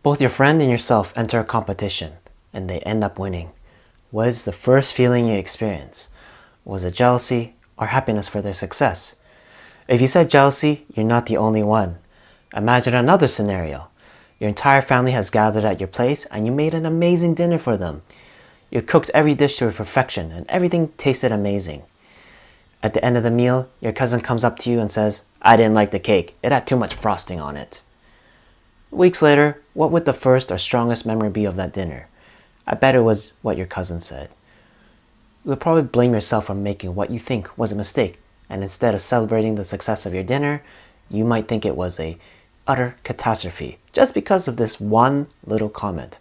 Both your friend and yourself enter a competition, and they end up winning. What is the first feeling you experience? Was it jealousy or happiness for their success? If you said jealousy, you're not the only one. Imagine another scenario. Your entire family has gathered at your place and you made an amazing dinner for them. You cooked every dish to perfection and everything tasted amazing. At the end of the meal, your cousin comes up to you and says, "I didn't like the cake. It had too much frosting on it." Weeks later, what would the first or strongest memory be of that dinner? I bet it was what your cousin said. You would probably blame yourself for making what you think was a mistake, and instead of celebrating the success of your dinner, you might think it was a utter catastrophe just because of this one little comment.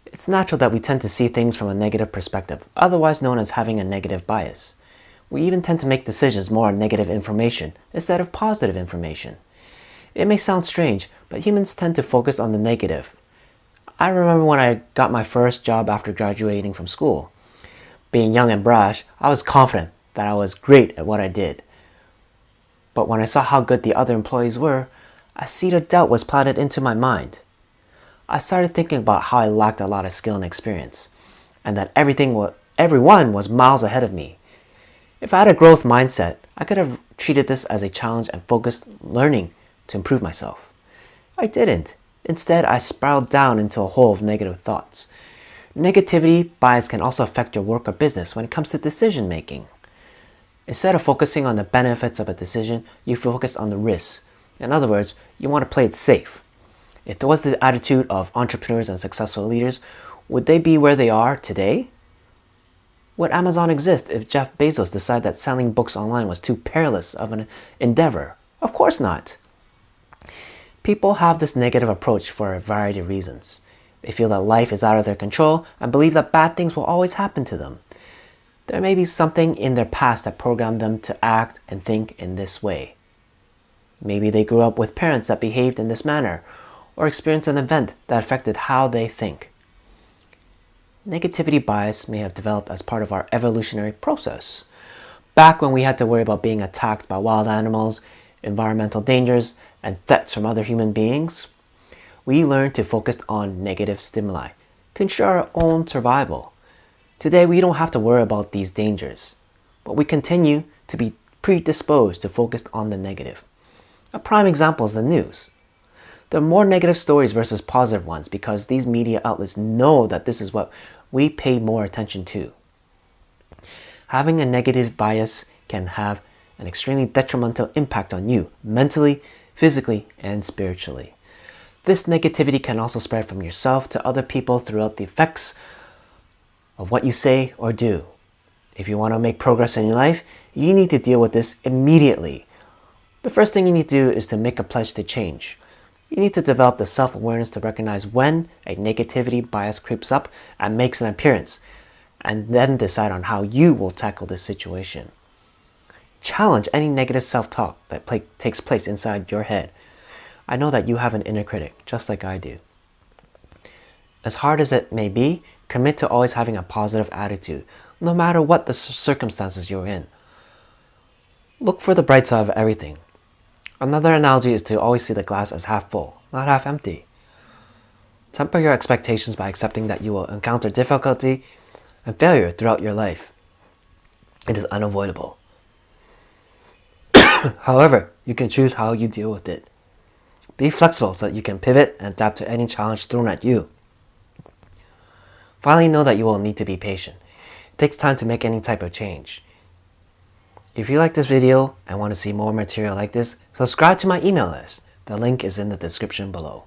It's natural that we tend to see things from a negative perspective, otherwise known as having a negative bias. We even tend to make decisions more on negative information instead of positive information. It may sound strange, but humans tend to focus on the negative. I remember when I got my first job after graduating from school. Being young and brash, I was confident that I was great at what I did. But when I saw how good the other employees were, a seed of doubt was planted into my mind. I started thinking about how I lacked a lot of skill and experience, and that everyone was miles ahead of me. If I had a growth mindset, I could have treated this as a challenge and focused learning to improve myself. I didn't. Instead, I spiraled down into a hole of negative thoughts. Negativity bias can also affect your work or business when it comes to decision making. Instead of focusing on the benefits of a decision, you focus on the risks. In other words, you want to play it safe. If there was the attitude of entrepreneurs and successful leaders, would they be where they are today? Would Amazon exist if Jeff Bezos decided that selling books online was too perilous of an endeavor? Of course not. People have this negative approach for a variety of reasons. They feel that life is out of their control and believe that bad things will always happen to them. There may be something in their past that programmed them to act and think in this way. Maybe they grew up with parents that behaved in this manner, or experienced an event that affected how they think. Negativity bias may have developed as part of our evolutionary process. Back when we had to worry about being attacked by wild animals, environmental dangers, and threats from other human beings, we learned to focus on negative stimuli to ensure our own survival. Today, we don't have to worry about these dangers, but we continue to be predisposed to focus on the negative. A prime example is the news. There are more negative stories versus positive ones because these media outlets know that this is what we pay more attention to. Having a negative bias can have an extremely detrimental impact on you mentally, physically, and spiritually. This negativity can also spread from yourself to other people throughout the effects of what you say or do. If you want to make progress in your life, you need to deal with this immediately. The first thing you need to do is to make a pledge to change. You need to develop the self-awareness to recognize when a negativity bias creeps up and makes an appearance, and then decide on how you will tackle this situation. Challenge any negative self-talk that takes place inside your head. I know that you have an inner critic, just like I do. As hard as it may be, commit to always having a positive attitude, no matter what the circumstances you're in. Look for the bright side of everything. Another analogy is to always see the glass as half full, not half empty. Temper your expectations by accepting that you will encounter difficulty and failure throughout your life. It is unavoidable. However, you can choose how you deal with it. Be flexible so that you can pivot and adapt to any challenge thrown at you. Finally, know that you will need to be patient. It takes time to make any type of change. If you like this video and want to see more material like this, subscribe to my email list. The link is in the description below.